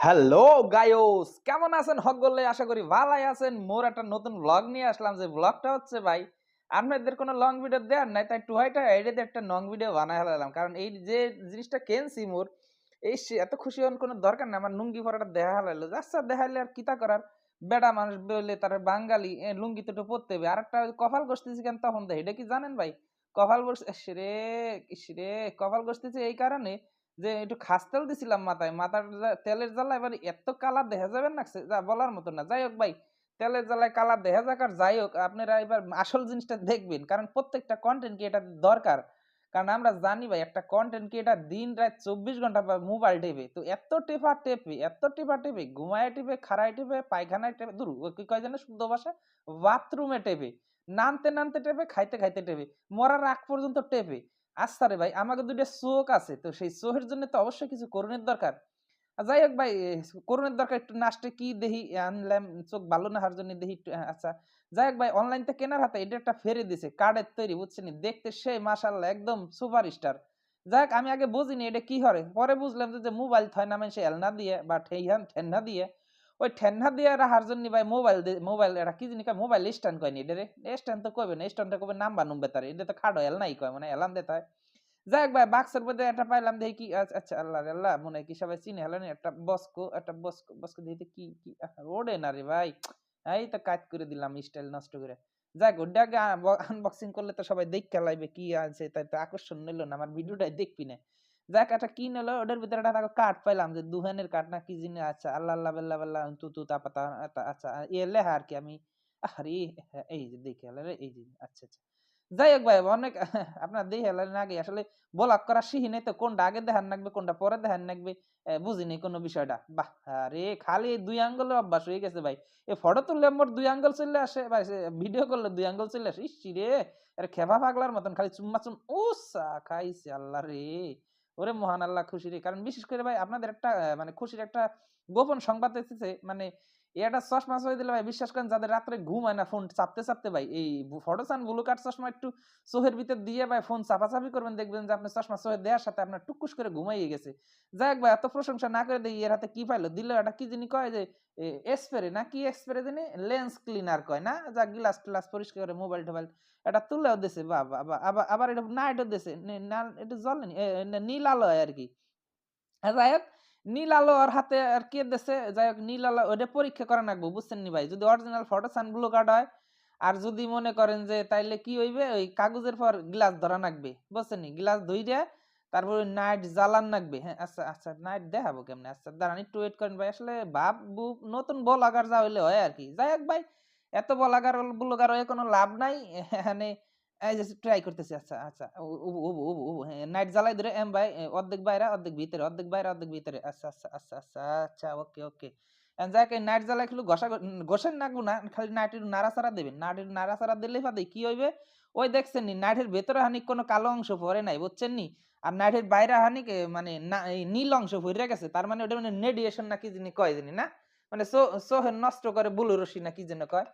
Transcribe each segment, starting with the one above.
Hello guys, কেমন আছেন সকলে? আশা করি ভালোই আছেন। মোর একটা নতুন ব্লগ নিয়ে আসলাম, যে ব্লগটা হচ্ছে ভাই আপনাদের কোনো লং ভিডিও দেওয়ার নাই, তাই টুহাইটা এডিটে একটা লং ভিডিও বানায় ফেলালাম। কারণ এই যে জিনিসটা কিনছি মোর এত খুশি হওয়ার কোনো দরকার নাই। আমার লুঙ্গি পরাটা দেখা ফেলাইলো, আচ্ছা দেখাইলে আর কিতা করার, বেটা মানুষ বলে তার বাঙালি লুঙ্গি তো একটু পরতে হবে। আর একটা কপাল গসতেছি কেন তখন দেয়, এটা কি জানেন ভাই? কপাল গস রে ইসরে কপাল গসতেছে এই কারণে যে একটু খাস তেল দিছিলাম মাথায়। মাথার তেলের জ্বালায় এবার এত কালার দেখা যাবে না, যা বলার মতো না। যাই হোক ভাই, তেলের জ্বালায় কালার দেখা যাক আর যাই হোক, আপনারা এবার আসল জিনিসটা দেখবেন। কারণ প্রত্যেকটা কনটেন্ট ক্রিয়েটর দরকার। কারণ আমরা জানি ভাই একটা কনটেন্ট ক্রিয়েটর দিন রাত ২৪ ঘন্টা মোবাইল টেপে। তো এত টেপা টেপে, ঘুমায় টেপে, খাড়ায় টেপে, পায়খানায় টেপে, দূর ও কি কয় যেন শুদ্ধ ভাষা? বাথরুমে টেপে, নানতে, নানতে টেপে, খাইতে, খাইতে টেপে, মরার আগ পর্যন্ত টেপে। আচ্ছা রে ভাই, আমাকে ২ টা চোখ আছে। তো সেই চোখের জন্য তো অবশ্যই কিছু করণের দরকার। যাই হোক ভাই, করণের দরকার একটু নাস্টে কি দেহি আনলাম চোখ ভালো না হওয়ার জন্য দেহি একটু আচ্ছা। যাই হোক ভাই, অনলাইন থেকে কেনার হাতে এটা একটা ফেরে দিছে। কার্ডের তৈরি বুঝছেন? দেখতে সেই মাশাআল্লাহ একদম সুপারস্টার। যাই হোক আমি আগে বুঝিনি এটা কি হরে। পরে বুঝলাম যে মোবাইল থয় না মানুষে এলনা দিয়ে বা ঠেন্না দিয়ে। ওই ঠেন্না দিয়ে রাখার জন্য ভাই মোবাইল এটা কি জানি কয়, মোবাইল স্ট্যান্ড কয়নি এটারে। স্ট্যান্ড তো কইবে না, স্ট্যান্ডটা কইবে নাম্বার নুম্বে তারে। এটা তো খাটো এলনাই কয়, মানে এলান দিতে হয়। যাই হোক ভাই, বাক্সের মধ্যে একটা পাইলাম, দেখি কি আচ্ছা আল্লাহ রে আল্লাহ, মনে হয় কি সবাই চিনে হেলেন, একটা বস্কো দেখি কি কি ওড়ে না রে ভাই। এই তো কাজ করে দিলাম স্টাইল নষ্ট করে। যাক ওটাকে আনবক্সিং করলে তো সবাই দেখতে লাইবে কি আছে, তাই তো আকর্ষণ নিল না, আমার ভিডিওটাই দেখবি না। যাক একটা কি নিলো, ওটার ভিতরে একটা কার্ড পাইলাম, যে দুহানের কার্ড না কি জিনিস। আচ্ছা আল্লাহ আল্লাহ বেল্লা বেল্লা তু তু তা পাতা আচ্ছা এ লেখা আর কি। আমি আরে এই যে দেখে এই যে আচ্ছা আচ্ছা। যাই হোক ভাই, অনেক আপনার দেখে হেলান আগে আসলে ব্লগ করা শিখি নাই তো, কোনটা আগে দেখান লাগবে কোনটা পরে দেখান লাগবে বুঝি নাই কোনো বিষয়টা। বাহ! আরে খালি ২ আঙ্গুলের অভ্যাস হয়ে গেছে ভাই। ফটো তুললে মোর ২ আঙ্গুল চইলে আসে ভাই, ভিডিও করলে ২ আঙ্গুল চইলে আসে। ইসরে! এরে খেপা পাগলার মতন খালি চুম্মা উসা খাইছে আল্লাহরে! ওরে মহান আল্লাহ খুশি রে। কারণ বিশেষ করে ভাই আপনাদের একটা মানে খুশির একটা গোপন সংবাদ এসেছে। মানে এটা চশমা চয়ে দিলে ভাই বিশ্বাস করেন, যাদের রাত্রে ঘুম হয় না ফোন চাপতে, চাপতে ভাই এই ফটোসান ব্লু কাট চশমা একটু চোখের ভিতর দিয়ে ভাই ফোন চাপাচাপি করবেন, দেখবেন যে আপনার চশমা চোখে দেওয়ার সাথে আপনার টুকুস করে ঘুমাইয়ে গেছে। যাই হোক ভাই, এত প্রশংসা না করে দেখি এর হাতে কি পাইলো? দিল এটা কি জানি কয় যে স্প্রে না কি স্প্রে জানি? লেন্স ক্লিনার কয় না? যা গ্লাস-টিলাস পরিষ্কার করে মোবাইল-টোবাইল এটা তুলেও দিছে। বাহ! বাহ! বাহ! আবার এটা নাইটও দিছে। না এটা জ্বলেনি নীল আলো আরকি। যাই হোক, নীল আলো ওর হাতে আর কে দিছে? যাই হোক নীল আলো ওইটা পরীক্ষা করা লাগবো বুঝছেন নি ভাই? যদি অরিজিনাল ফটোসান ব্লু কার্ড হয়, আর যদি মনে করেন যে তাইলে কি হইবে, ওই কাগজের পর গ্লাস ধরা লাগবে। বুঝছেন নি? গ্লাস ধইরা তারপরে নাইট জ্বালান লাগবে। হ্যাঁ, আচ্ছা, আচ্ছা নাইট দেখাবো কেমনে? আচ্ছা দাঁড়ান একটু ওয়েট করেন ভাই। আসলে নতুন ব্লগার যা হইলে হয় আরকি। যাই হোক ভাই, এত ব্লগার হয়ে কোনো লাভ নাই। এখানে এই যে ট্রাই করতেছি। আচ্ছা, আচ্ছা। হ্যাঁ, নাইট জ্বালাই ধরে ভাই অর্ধেক বাইরা, অর্ধেক ভিতরে, অর্ধেক বাইরা, অর্ধেক ভিতরে। আচ্ছা, আচ্ছা, আচ্ছা, আচ্ছা, আচ্ছা। ওকে, ওকে। যাক এই নাইট জ্বালাই খালি ঘষেন নাগবো না। খালি নাইট একটু নাড়াচাড়া দিবেন। নাইট একটু নাড়াচাড়া দিলেই বাদে কি হইবে? ওই দেখছেন নি নাইটের ভেতরে হানিক কোনো কালো অংশ পড়ে নাই, বুঝছেন নি? আর নাইটের বাইরে হানিক মানে না এই নীল অংশ পইড়া গেছে। তার মানে ওটা মানে রেডিয়েশন না কি জানি কয় জানি না? মানে চোখের নষ্ট করে বুলু রশ্মি না কি যেন কয়?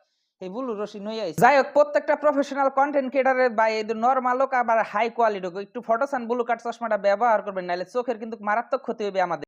এই বুলু রশি নইয়া আইছে। যাই হোক, প্রত্যেকটা প্রফেশনাল কনটেন্ট ক্রিয়েটরের বা এই নরমাল হোক আবার হাই কোয়ালিটি হোক, একটু ফটোসান ব্লু কাট চশমাটা ব্যবহার করবেন, নাইলে চোখের কিন্তু মারাত্মক ক্ষতি হইবে আমাদের।